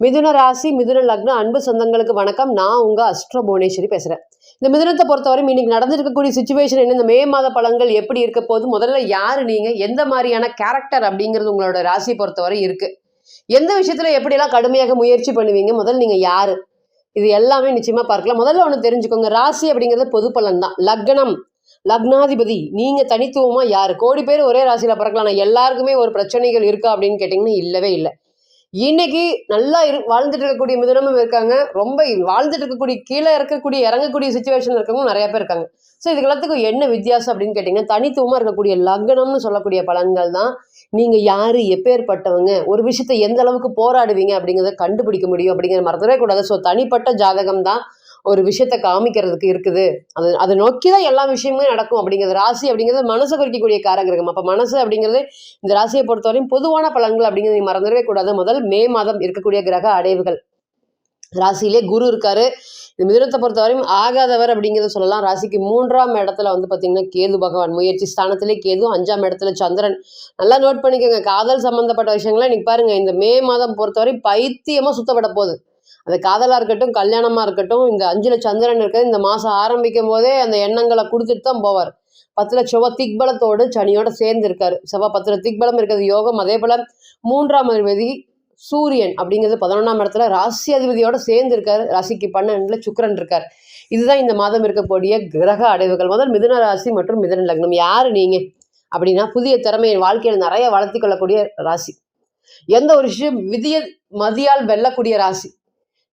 மிதுன ராசி, மிதுன லக்னம் அன்பு சொந்தங்களுக்கு வணக்கம். நான் உங்க அஸ்ட்ரோ புவனேஸ்வரி பேசுறேன். இந்த மிதுனத்தை பொறுத்தவரை இன்னைக்கு நடந்திருக்கக்கூடிய சுச்சுவேஷன் என்ன, இந்த மே மாத பலன்கள் எப்படி இருக்க போது, முதல்ல யாரு நீங்க, எந்த மாதிரியான கேரக்டர் அப்படிங்கிறது உங்களோட ராசியை பொறுத்தவரை இருக்கு, எந்த விஷயத்துல எப்படியெல்லாம் கடுமையாக முயற்சி பண்ணுவீங்க, முதல்ல நீங்க யாரு, இது எல்லாமே நிச்சயமா பார்க்கலாம். முதல்ல ஒண்ணு தெரிஞ்சுக்கோங்க, ராசி அப்படிங்கிறது பொது பலன் தான். லக்னம், லக்னாதிபதி, நீங்க தனித்துவமா யாரு? கோடி பேர் ஒரே ராசியில பிறக்கலாம், ஆனா எல்லாருக்குமே ஒரு பிரச்சனைகள் இருக்கா அப்படின்னு கேட்டீங்கன்னா இல்லவே இல்லை. இன்னைக்கு நல்லா வாழ்ந்துட்டு இருக்கக்கூடிய மிதுனமும் இருக்காங்க, ரொம்ப வாழ்ந்துட்டு இருக்கக்கூடிய கீழே இருக்கக்கூடிய இறங்கக்கூடிய சுச்சுவேஷன் இருக்கவங்க நிறைய பேர் இருக்காங்க. ஸோ இதுக்கு எல்லாத்துக்கும் என்ன வித்தியாசம் அப்படின்னு கேட்டிங்கன்னா, தனித்துவமாக இருக்கக்கூடிய லக்னம்னு சொல்லக்கூடிய பலன்கள் தான் நீங்கள் யார், எப்பேற்பட்டவங்க, ஒரு விஷயத்தை எந்த அளவுக்கு போராடுவீங்க அப்படிங்கிறத கண்டுபிடிக்க முடியும் அப்படிங்கிறத மறந்துடவே கூடாது. ஸோ தனிப்பட்ட ஜாதகம் தான் ஒரு விஷயத்தை காமிக்கிறதுக்கு இருக்குது. அதை நோக்கி தான் எல்லா விஷயமுமே நடக்கும் அப்படிங்கிறது. ராசி அப்படிங்கிறது மனசை குறிக்கக்கூடிய காரகிரகம். அப்போ மனசு அப்படிங்கிறது இந்த ராசியை பொறுத்தவரையும் பொதுவான பலன்கள் அப்படிங்கிறது நீ மறந்துடவே கூடாது. முதல் மே மாதம் இருக்கக்கூடிய கிரக அடைவுகள், ராசியிலே குரு இருக்காரு. இந்த மிதுனத்தை பொறுத்தவரையும் ஆகாதவர் அப்படிங்கிறத சொல்லலாம். ராசிக்கு 3ஆம் இடத்துல பார்த்தீங்கன்னா கேது பகவான், முயற்சி ஸ்தானத்திலே கேது, 5ஆம் இடத்துல சந்திரன். நல்லா நோட் பண்ணிக்கோங்க, காதல் சம்பந்தப்பட்ட விஷயங்கள்லாம் இன்னைக்கு பாருங்க, இந்த மே மாதம் பொறுத்தவரை பைத்தியமாக சுத்தப்பட போகுது. அது காதலாக இருக்கட்டும், கல்யாணமாக இருக்கட்டும், இந்த 5ல் சந்திரன் இருக்கிறது இந்த மாதம் ஆரம்பிக்கும் போதே அந்த எண்ணங்களை கொடுத்துட்டு தான் போவார். 10ல் செவ்வாய் திக்பலத்தோடு சனியோட சேர்ந்து இருக்காரு. செவ்வாய் 10ல் திக்பலம் இருக்கிறது யோகம். அதே போல் 3ஆம் அதிபதி சூரியன் அப்படிங்கிறது 11ஆம் இடத்துல ராசி அதிபதியோட சேர்ந்து இருக்காரு. ராசிக்கு 12ல் சுக்கிரன் இருக்கார். இதுதான் இந்த மாதம் இருக்கக்கூடிய கிரக அடைவுகள். முதல் மிதுன ராசி மற்றும் மிதுன லக்னம். யாரு நீங்க அப்படின்னா, புதிய திறமையை வாழ்க்கையில் நிறைய வளர்த்தி கொள்ளக்கூடிய ராசி, எந்த ஒரு விஷயம் விதிய மதியால் வெல்லக்கூடிய ராசி,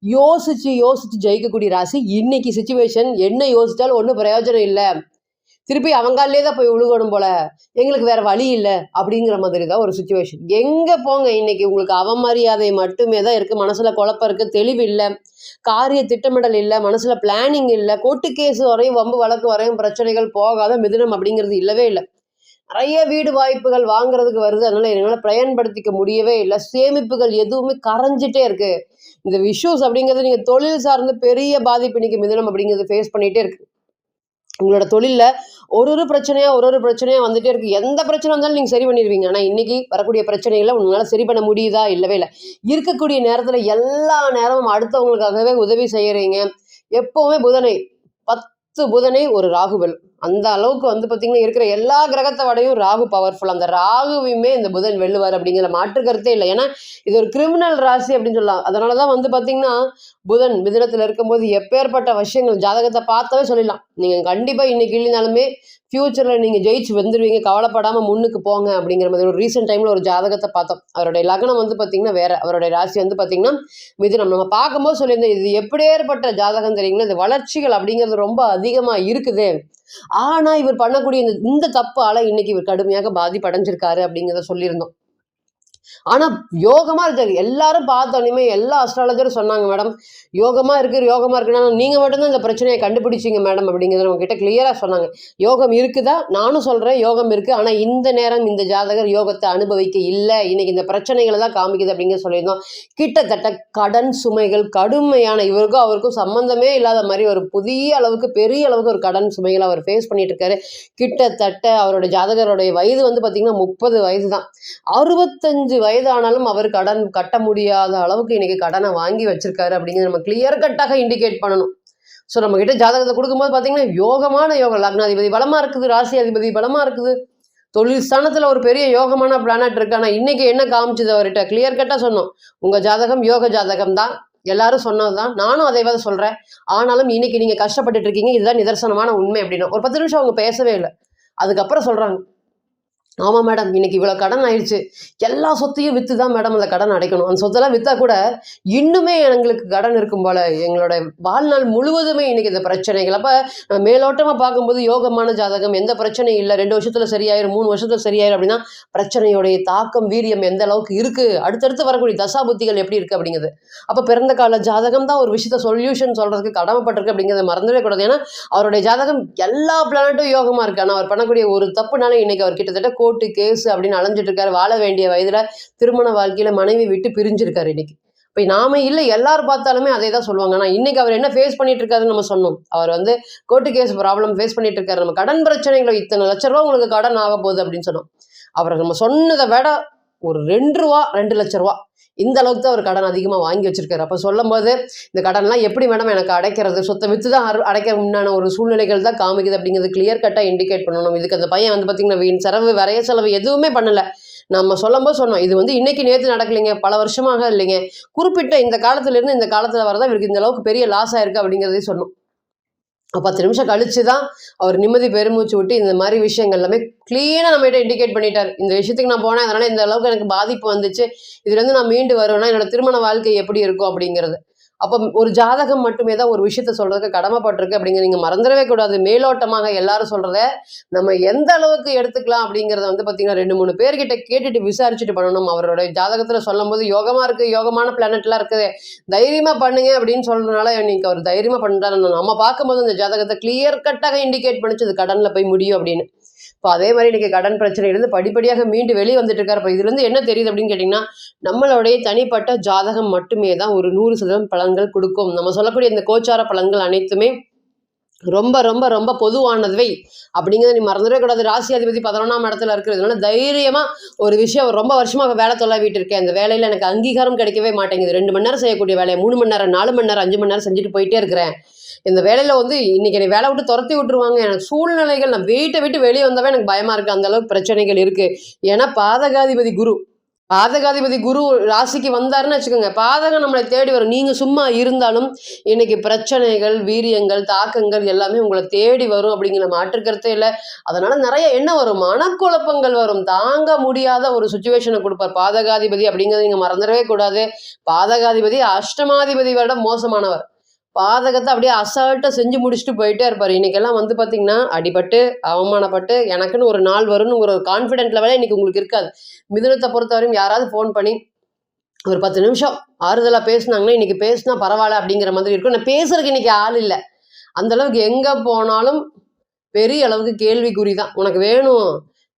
யோசிச்சு யோசிச்சு ஜெயிக்கக்கூடிய ராசி. இன்னைக்கு சுச்சுவேஷன் என்ன யோசிச்சாலும் ஒன்றும் பிரயோஜனம் இல்லை, திருப்பி அவங்காலே தான் போய் விழுகணும் போல, எங்களுக்கு வேற வழி இல்லை அப்படிங்கிற மாதிரி தான் ஒரு சுச்சுவேஷன். எங்கே போங்க, இன்னைக்கு உங்களுக்கு அவமரியாதை மட்டுமே தான் இருக்குது. மனசில் குழப்பம் இருக்குது, தெளிவு இல்லை, காரிய திட்டமிடல் இல்லை, மனசில் பிளானிங் இல்லை, கோர்ட்டு கேஸ் வரையும் வம்பு வழக்கு வரையும் பிரச்சனைகள் போகாத மிதுனம் அப்படிங்கிறது இல்லவே இல்லை. நிறைய வீடு வாய்ப்புகள் வாங்குறதுக்கு வருது, அதனால என்னால் பயன்படுத்திக்க முடியவே இல்லை. சேமிப்புகள் எதுவுமே கரைஞ்சிட்டே இருக்கு. இந்த இஷ்யூஸ் அப்படிங்கிறது நீங்கள் தொழில் சார்ந்து பெரிய பாதிப்பு இன்னைக்கு மிதுனம் அப்படிங்கிறது ஃபேஸ் பண்ணிகிட்டே இருக்கு. உங்களோட தொழிலில் ஒரு பிரச்சனையாக வந்துட்டே இருக்குது. எந்த பிரச்சனை வந்தாலும் நீங்கள் சரி பண்ணிடுவீங்க. ஆனால் இன்றைக்கி வரக்கூடிய பிரச்சனைகளை உங்களால் சரி பண்ண முடியுதா? இல்லவே இல்லை. இருக்கக்கூடிய நேரத்தில் எல்லா நேரமும் அடுத்தவங்களுக்காகவே உதவி செய்கிறீங்க. எப்போவுமே புதனை 10 புதனை ஒரு ராகுவல், அந்த அளவுக்கு பார்த்தீங்கன்னா இருக்கிற எல்லா கிரகத்தை விடையும் ராகு பவர்ஃபுல். அந்த ராகுவையுமே இந்த புதன் வெல்லுவார் அப்படிங்கிற மாற்று கருத்தே இல்லை. ஏன்னா இது ஒரு கிரிமினல் ராசி அப்படின்னு சொல்லலாம். அதனால தான் பார்த்தீங்கன்னா புதன் மிதுனத்தில் இருக்கும்போது எப்பேற்பட்ட விஷயங்கள் ஜாதகத்தை பார்த்தாவே சொல்லிடலாம், நீங்கள் கண்டிப்பாக இன்னைக்கு இல்லைனாலுமே ஃப்யூச்சரில் நீங்கள் ஜெயிச்சு வந்துடுவீங்க, கவலைப்படாமல் முன்னுக்கு போங்க அப்படிங்கிற மாதிரி. ஒரு ரீசெண்ட் டைமில் ஒரு ஜாதகத்தை பார்த்தோம். அவருடைய லக்னம் பார்த்தீங்கன்னா வேற, அவருடைய ராசி பார்த்தீங்கன்னா மிதுனம். நம்ம பார்க்கும்போது சொல்லியிருந்தோம், இது எப்படியேற்பட்ட ஜாதகம் தெரியுங்களா, இந்த வளர்ச்சிகள் அப்படிங்கிறது ரொம்ப அதிகமாக இருக்குது. ஆனால் இவர் பண்ணக்கூடிய இந்த தப்பால் இன்னைக்கு இவர் கடுமையாக பாதிப்படைஞ்சிருக்காரு அப்படிங்கிறத சொல்லியிருந்தோம். ஆனால் யோகமாக இருக்காது. எல்லாரும் பார்த்தோன்னே எல்லா அஸ்ட்ராலஜரும் சொன்னாங்க, மேடம் யோகமாக இருக்குன்னா நீங்கள் மட்டும்தான் இந்த பிரச்சனையை கண்டுபிடிச்சிங்க மேடம் அப்படிங்கிறத நம்ம கிட்ட கிளியராக சொன்னாங்க. யோகம் இருக்குதா, நானும் சொல்கிறேன் யோகம் இருக்குது, ஆனால் இந்த நேரம் இந்த ஜாதகர் யோகத்தை அனுபவிக்க இல்லை, இன்னைக்கு இந்த பிரச்சனைகளை தான் காமிக்குது அப்படிங்கிற சொல்லியிருந்தோம். கிட்டத்தட்ட கடன் சுமைகள் கடுமையான, இவருக்கும் அவருக்கும் சம்மந்தமே இல்லாத மாதிரி ஒரு புதிய அளவுக்கு பெரிய அளவுக்கு ஒரு கடன் சுமைகளை அவர் ஃபேஸ் பண்ணிட்டு இருக்காரு. கிட்டத்தட்ட அவரோட ஜாதகருடைய வயது பார்த்திங்கன்னா 30 வயது தான். 65 வயது ஆனாலும் அவர் கடன் கட்ட முடியாத அளவுக்கு இன்னைக்கு கடனை வாங்கி வச்சிருக்காரு அப்படிங்கிறது நம்ம கிளியர் கட்டாக இண்டிகேட் பண்ணணும். ஸோ நம்ம கிட்ட ஜாதகத்தை கொடுக்கும்போது பார்த்தீங்கன்னா யோகமான யோகம், லக்னாதிபதி பலமாக இருக்குது, ராசி அதிபதி பலமாக இருக்குது, தொழில் ஸ்தானத்தில் ஒரு பெரிய யோகமான பிளானட் இருக்கு. ஆனால் இன்னைக்கு என்ன காமிச்சது அவர்கிட்ட கிளியர் கட்டாக சொன்னோம், உங்கள் ஜாதகம் யோக ஜாதகம் தான், எல்லாரும் சொன்னது தான், நானும் அதே தான் சொல்கிறேன். ஆனாலும் இன்னைக்கு நீங்கள் கஷ்டப்பட்டுட்டு இருக்கீங்க, இதுதான் நிதர்சனமான உண்மை அப்படின்னா. ஒரு 10 நிமிஷம் அவங்க பேசவே இல்லை. அதுக்கப்புறம் சொல்கிறாங்க, ஆமாம் மேடம் இன்னைக்கு இவ்வளோ கடன் ஆயிடுச்சு, எல்லா சொத்தையும் விற்று தான் மேடம் அந்த கடன் அடைக்கணும், அந்த சொத்தெல்லாம் விற்றா கூட இன்னுமே எங்களுக்கு கடன் இருக்கும் போல், எங்களோட வாழ்நாள் முழுவதுமே இன்னைக்கு இந்த பிரச்சனைகள். அப்போ மேலோட்டமாக பார்க்கும்போது யோகமான ஜாதகம், எந்த பிரச்சனையும் இல்லை, 2 வருஷத்தில் சரியாயிரும், 3 வருஷத்தில் சரியாயிரும் அப்படின்னா பிரச்சனையோடைய தாக்கம் வீரியம் எந்த அளவுக்கு இருக்குது, அடுத்தடுத்து வரக்கூடிய தசா புத்திகள் எப்படி இருக்குது அப்படிங்கிறது. அப்போ பிறந்த கால ஜாதகம் தான் ஒரு விஷயத்த சொல்யூஷன் சொல்கிறதுக்கு கடமைப்பட்டிருக்கு அப்படிங்கிறத மறந்துடவே கூடாது. ஏன்னா அவருடைய ஜாதகம் எல்லா பிளானட்டும் யோகமாக இருக்குது. ஆனால் அவர் பண்ணக்கூடிய ஒரு தப்புனால இன்னைக்கு அவர் கிட்டத்தட்ட கோர்ட்டு கேஸ் அப்படின்னு அலைஞ்சிட்டு இருக்காரு. வாழ வேண்டிய வயதுல திருமண வாழ்க்கையில மனைவி விட்டு பிரிஞ்சிருக்காரு. இன்னைக்கு இப்போ நாம இல்லை எல்லாரும் பார்த்தாலுமே அதே தான் சொல்லுவாங்க. ஆனால் இன்னைக்கு அவர் என்ன ஃபேஸ் பண்ணிட்டு இருக்காருன்னு நம்ம சொன்னோம். அவர் கோர்ட்டு கேஸ் ப்ராப்ளம் ஃபேஸ் பண்ணிட்டு இருக்காரு. நம்ம கடன் பிரச்சனைகளை இத்தனை லட்ச ரூபா உங்களுக்கு கடன் ஆக போகுது அப்படின்னு சொன்னோம். அவரை நம்ம சொன்னதை விட ஒரு 2 ரூபா 2 லட்ச ரூபா இந்த அளவுக்கு தான் அவர் கடன் அதிகமாக வாங்கி வச்சிருக்காரு. அப்போ சொல்லும்போது இந்த கடன்லாம் எப்படி மேடம் எனக்கு அடைக்கிறது, சொத்தை விற்று தான் அடைக்கிற முன்னான ஒரு சூழ்நிலைகள் தான் காமிக்குது அப்படிங்கிறது கிளியர் கட்டாக இண்டிகேட் பண்ணணும். இதுக்கு அந்த பையன் வந்து பார்த்திங்கன்னா வீண் செலவு வரைய செலவு எதுவுமே பண்ணலை. நம்ம சொல்லும்போது சொன்னோம், இது வந்து இன்னைக்கு நேற்று நடக்கலைங்க, பல வருஷமாக இல்லைங்க, குறிப்பிட்ட இந்த காலத்துலேருந்து இந்த காலத்தில் வரதான் இவருக்கு இந்த அளவுக்கு பெரிய லாஸ் ஆயிருக்கு அப்படிங்கிறதே சொன்னோம். 10 நிமிஷம் கழிச்சு தான் அவர் நிம்மதி பெருமூச்சு விட்டு இந்த மாதிரி விஷயங்கள் எல்லாமே க்ளீனாக நம்மகிட்ட இண்டிகேட் பண்ணிட்டார். இந்த விஷயத்துக்கு நான் போனேன், அதனால் இந்த அளவுக்கு எனக்கு பாதிப்பு வந்துச்சு, இதுலேருந்து நான் மீண்டு வருவேன்னா என்னோட திருமண வாழ்க்கை எப்படி இருக்கும் அப்படிங்கிறது. அப்போ ஒரு ஜாதகம் மட்டுமே தான் ஒரு விஷயத்த சொல்கிறதுக்கு கடமைப்பட்டிருக்கு அப்படிங்கிற நீங்கள் மறந்துடவே கூடாது. மேலோட்டமாக எல்லாரும் சொல்கிறத நம்ம எந்த அளவுக்கு எடுத்துக்கலாம் அப்படிங்கிறத வந்து பார்த்திங்கன்னா 2-3 பேர்கிட்ட கேட்டுட்டு விசாரிச்சுட்டு பண்ணணும். அவரோட ஜாதகத்தில் சொல்லும்போது யோகமாக இருக்குது, யோகமான பிளானட்லாம் இருக்குது, தைரியமாக பண்ணுங்க அப்படின்னு சொல்கிறதுனால இன்னைக்கு அவர் தைரியமாக பண்ணுறாரு. நம்ம பார்க்கும்போது அந்த ஜாதகத்தை கிளியர் கட்டாக இண்டிகேட் பண்ணிச்சு அது கடனில் போய் முடியும் அப்படின்னு. இப்போ அதே மாதிரி இன்றைக்கி கடன் பிரச்சனையிலேருந்து படிப்படியாக மீண்டு வெளியே வந்துட்டு இருக்காரு. இப்போ இதுலேருந்து என்ன தெரியுது அப்படின்னு கேட்டிங்கன்னா, நம்மளுடைய தனிப்பட்ட ஜாதகம் மட்டுமே தான் ஒரு 100% பலன்கள் கொடுக்கும். நம்ம சொல்லக்கூடிய இந்த கோச்சார பலன்கள் அனைத்துமே ரொம்ப ரொம்ப ரொம்ப பொதுவானதுவை அப்படிங்கிறத நீ மறந்துடவே கூடாது. ராசி அதிபதி 11ஆம் இடத்துல இருக்கிறதுனால தைரியமாக ஒரு விஷயம் ரொம்ப வருஷமாக வேலை தொலைவிட்டு இருக்கேன், அந்த வேலையில் எனக்கு அங்கீகாரம் கிடைக்கவே மாட்டேங்குது, 2 மணி நேரம் செய்யக்கூடிய வேலையை 3 மணி நேரம் 4 மணி நேரம் 5 மணி நேரம் செஞ்சுட்டு போயிட்டே இருக்கிறேன், இந்த வேலையில் வந்து இன்றைக்கி என்னை வேலை விட்டு துரத்தி விட்டுருவாங்க, எனக்கு சூழ்நிலைகள் நான் வீட்டை விட்டு வெளியே வந்தவே எனக்கு பயமாக இருக்குது, அந்தளவுக்கு பிரச்சனைகள் இருக்குது. ஏன்னா பாதகாதிபதி குரு ராசிக்கு வந்தாருன்னு வச்சுக்கோங்க, பாதகம் நம்மளை தேடி வரும். நீங்கள் சும்மா இருந்தாலும் இன்னைக்கு பிரச்சனைகள், வீரியங்கள், தாக்கங்கள் எல்லாமே உங்களை தேடி வரும் அப்படிங்கிற மாற்றுக்கருத்தே இல்லை. அதனால் நிறைய என்ன வரும், மனக்குழப்பங்கள் வரும், தாங்க முடியாத ஒரு சுச்சுவேஷனை கொடுப்பார் பாதகாதிபதி அப்படிங்கிறத நீங்கள் மறந்துடவே கூடாது. பாதகாதிபதி அஷ்டமாதிபதி விட மோசமானவர். பாதகத்தை அப்படியே அசால்ட்டாக செஞ்சு முடிச்சுட்டு போயிட்டே இருப்பார். இன்றைக்கெல்லாம் வந்து பார்த்திங்கன்னா அடிபட்டு அவமானப்பட்டு எனக்குன்னு ஒரு நாள் வரும்னு ஒரு கான்ஃபிடென்ட் லெவலே இன்றைக்கி உங்களுக்கு இருக்காது. மிதுனத்தை பொறுத்தவரையும் யாராவது ஃபோன் பண்ணி ஒரு 10 நிமிஷம் ஆறுதலாக பேசுனாங்கன்னா இன்றைக்கி பேசினா பரவாயில்ல அப்படிங்கிற மாதிரி இருக்கும். நான் பேசுறதுக்கு இன்றைக்கி ஆள் இல்லை. அந்தளவுக்கு எங்கே போனாலும் பெரிய அளவுக்கு கேள்விக்குறி தான். உனக்கு வேணும்,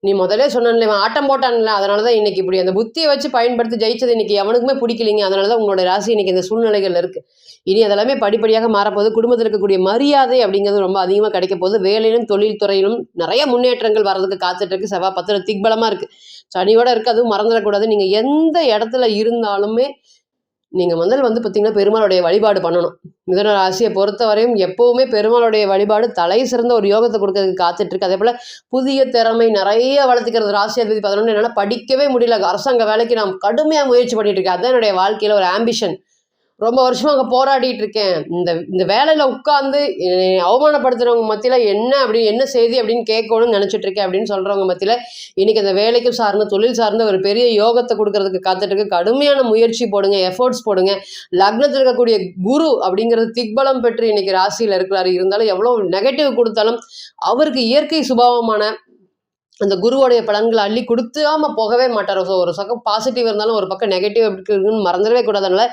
நீ முதலே சொன்னல ஆட்டம் போட்டான்ல, அதனால தான் இன்றைக்கி இப்படி அந்த புத்தியை வச்சு பயன்படுத்தி ஜெயிச்சது இன்றைக்கி எவனுக்குமே பிடிக்கலைங்க. அதனால தான் உங்களோட ராசி இன்றைக்கி இந்த சூழ்நிலைகள் இருக்குது. இனி அதெல்லாமே படிப்படியாக மாறப்போகுது. குடும்பத்தில் இருக்கக்கூடிய மரியாதை அப்படிங்கிறது ரொம்ப அதிகமாக கிடைக்க போகுது. வேலையிலும் தொழில் துறையிலும் நிறைய முன்னேற்றங்கள் வர்றதுக்கு காத்துட்ருக்கு. செவ்வாய் 10 திக்பலமாக இருக்குது, சனியோடு இருக்குது, அதுவும் மறந்துடக்கூடாது. நீங்கள் எந்த இடத்துல இருந்தாலுமே நீங்கள் வந்து பார்த்திங்கன்னா பெருமாளுடைய வழிபாடு பண்ணணும். மிதுன ராசியை பொறுத்தவரையும் எப்போவுமே பெருமாளுடைய வழிபாடு தலை சிறந்த ஒரு யோகத்தை கொடுக்கறதுக்கு காத்துட்ருக்கு. அதே போல் புதிய திறமை நிறைய வளர்த்துக்கிறது. ராசி அதிபதி 11 என்னால் படிக்கவே முடியல, அரசாங்க வேலைக்கு நான் கடுமையாக முயற்சி பண்ணிட்டு இருக்கேன், அதுதான் என்னுடைய வாழ்க்கையில் ஒரு ஆம்பிஷன், ரொம்ப வருஷமாக அங்கே போராடிட்டு இருக்கேன், இந்த வேலையில் உட்காந்து அவமானப்படுத்துகிறவங்க மத்தியில் என்ன செய்தி அப்படின்னு கேட்கணும்னு நினச்சிட்டு இருக்கேன் அப்படின்னு சொல்கிறவங்க மத்தியில் இன்றைக்கி அந்த வேலைக்கு சார்ந்த தொழில் சார்ந்த ஒரு பெரிய யோகத்தை கொடுக்கறதுக்கு காத்துட்டு கடுமையான முயற்சி போடுங்க, எஃபோர்ட்ஸ் போடுங்க. லக்னத்தில் இருக்கக்கூடிய குரு அப்படிங்கிறது திக்பலம் பெற்று இன்றைக்கி ராசியில் இருக்கிறாரு. இருந்தாலும் எவ்வளோ நெகட்டிவ் கொடுத்தாலும் அவருக்கு இயற்கை சுபாவமான அந்த குருவோடைய பலன்களை அள்ளி கொடுத்தாம போகவே மாட்டார். ஸோ ஒரு பக்கம் பாசிட்டிவ் இருந்தாலும் ஒரு பக்கம் நெகட்டிவ் இருக்குன்னு மறந்துடவே கூடாது. அதனால்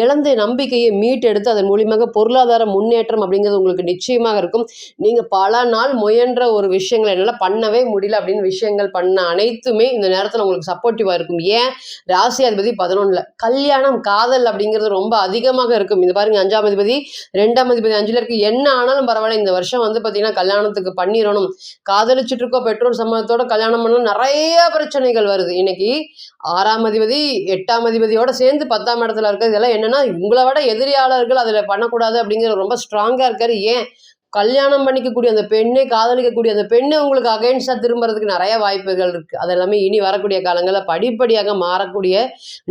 இழந்த நம்பிக்கையை மீட்டெடுத்து அதன் மூலியமாக பொருளாதார முன்னேற்றம் அப்படிங்கிறது உங்களுக்கு நிச்சயமாக இருக்கும். நீங்கள் பல நாள் முயன்ற ஒரு விஷயங்களை என்னால் பண்ணவே முடியல அப்படின்னு விஷயங்கள் பண்ண அனைத்துமே இந்த நேரத்தில் உங்களுக்கு சப்போர்ட்டிவாக இருக்கும். ஏன், ராசி அதிபதி 11, கல்யாணம் காதல் அப்படிங்கிறது ரொம்ப அதிகமாக இருக்கும். இது பாருங்கள், 5ஆம் அதிபதி 2ஆம் அதிபதி 5ல் இருக்குது. என்ன ஆனாலும் பரவாயில்ல, இந்த வருஷம் வந்து பார்த்திங்கன்னா கல்யாணத்துக்கு பண்ணிடணும், காதலிச்சுட்டு இருக்கோம், பெற்றோர் சம்மதத்தோட கல்யாணம் பண்ண நிறைய பிரச்சனைகள் வருது. இன்னைக்கு 6ஆம் அதிபதி 8ஆம் அதிபதியோட சேர்ந்து 10ஆம் இடத்துல இருக்கிறது இதெல்லாம் என்னன்னா உங்களை விட எதிரியாளர்கள் அதில் பண்ணக்கூடாது அப்படிங்கிற ரொம்ப ஸ்ட்ராங்காக இருக்காரு. ஏன், கல்யாணம் பண்ணிக்கக்கூடிய அந்த பெண்ணை, காதலிக்கக்கூடிய அந்த பெண்ணை உங்களுக்கு அகைன்ஸ்டாக திரும்புறதுக்கு நிறைய வாய்ப்புகள் இருக்குது. அதெல்லாமே இனி வரக்கூடிய காலங்களில் படிப்படியாக மாறக்கூடிய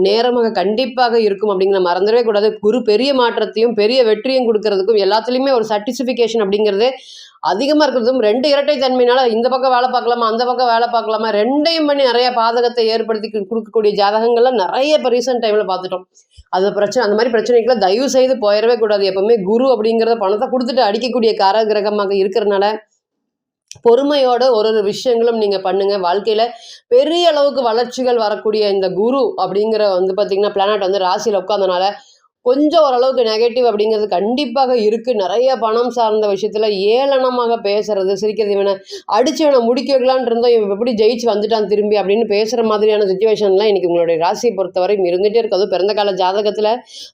நேரமாக கண்டிப்பாக இருக்கும் அப்படிங்கிற மறந்துடவே கூடாது. குரு பெரிய மாற்றத்தையும் பெரிய வெற்றியும் கொடுக்கறதுக்கும் எல்லாத்துலேயுமே ஒரு சர்டிஃபிகேஷன் அப்படிங்கிறது அதிகமாக இருக்கிறதும் 2 இரட்டை தன்மையினால இந்த பக்கம் வேலை பார்க்கலாமா அந்த பக்கம் வேலை பார்க்கலாமா 2யும் பண்ணி நிறைய பாதகத்தை ஏற்படுத்தி கொடுக்கக்கூடிய ஜாதகங்கள்லாம் நிறைய இப்போ ரீசெண்ட் டைமில் பார்த்துட்டோம். அது பிரச்சனை, அந்த மாதிரி பிரச்சனைகளை தயவு செய்து போயிடவே கூடாது. எப்பவுமே குரு அப்படிங்கிறத பணத்தை கொடுத்துட்டு அடிக்கக்கூடிய காரகிரகமாக இருக்கிறனால பொறுமையோட ஒரு விஷயங்களும் நீங்கள் பண்ணுங்கள். வாழ்க்கையில் பெரிய அளவுக்கு வளர்ச்சிகள் வரக்கூடிய இந்த குரு அப்படிங்கிற வந்து பார்த்திங்கன்னா பிளானட் வந்து ராசியில் உட்காந்தனால கொஞ்சம் ஓரளவுக்கு நெகட்டிவ் அப்படிங்கிறது கண்டிப்பாக இருக்குது. நிறைய பணம் சார்ந்த விஷயத்தில் ஏளனமாக பேசுறது, சிரிக்கிறது, இவனை அடித்து இவனை முடிக்க வைக்கலான் இருந்தோம், இவன் எப்படி ஜெயிச்சு வந்துட்டான் திரும்பி அப்படின்னு பேசுகிற மாதிரியான சுச்சுவேஷன்லாம் இன்றைக்கி உங்களுடைய ராசியை பொறுத்தவரையும் இருந்துகிட்டே இருக்குது. அதுவும் பிறந்த கால ஜாதகத்தில்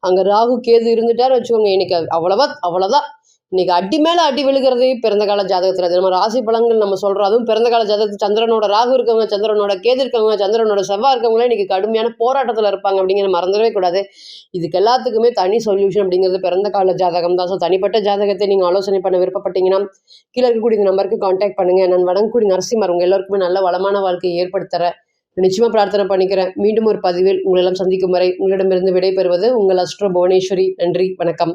அங்கே ராகு கேது இருந்துட்டார் வச்சுக்கோங்க, இன்றைக்கி அவ்வளோதான் இன்னைக்கு அடி மேலே அடி விழுகிறது பிறந்த கால ஜாதகத்தில். அது நம்ம ராசி பலன்கள் நம்ம சொல்கிறோம். அதுவும் பிறந்த கால ஜாதகத்தில் சந்திரனோட ராகு இருக்கவங்க, சந்திரனோட கேது இருக்கவங்க, சந்திரனோட செவ்வாய் இருக்கவங்களே இன்றைக்கி கடுமையான போராட்டத்தில் இருப்பாங்க அப்படிங்கிற மறந்துடவே கூடாது. இதுக்கு எல்லாத்துக்குமே தனி சொல்யூஷன் அப்படிங்கிறது பிறந்த கால ஜாதகம் தான். ஸோ தனிப்பட்ட ஜாதகத்தை நீங்கள் ஆலோசனை பண்ண விருப்பப்பட்டீங்கன்னா கீழே இருக்கக்கூடிய இந்த நம்பருக்கு கான்டாக்ட் பண்ணுங்கள். நான் வடங்குடி நரசிம்மர் உங்கள் எல்லாருக்குமே நல்ல வளமான வாழ்க்கையை ஏற்படுத்துகிறேன். நிச்சயமாக பிரார்த்தனை பண்ணிக்கிறேன். மீண்டும் ஒரு பதிவில் உங்களெல்லாம் சந்திக்கும் வரை உங்களிடமிருந்து விடைபெறுவது உங்கள் அஸ்ட்ரோ புவனேஸ்வரி. நன்றி, வணக்கம்.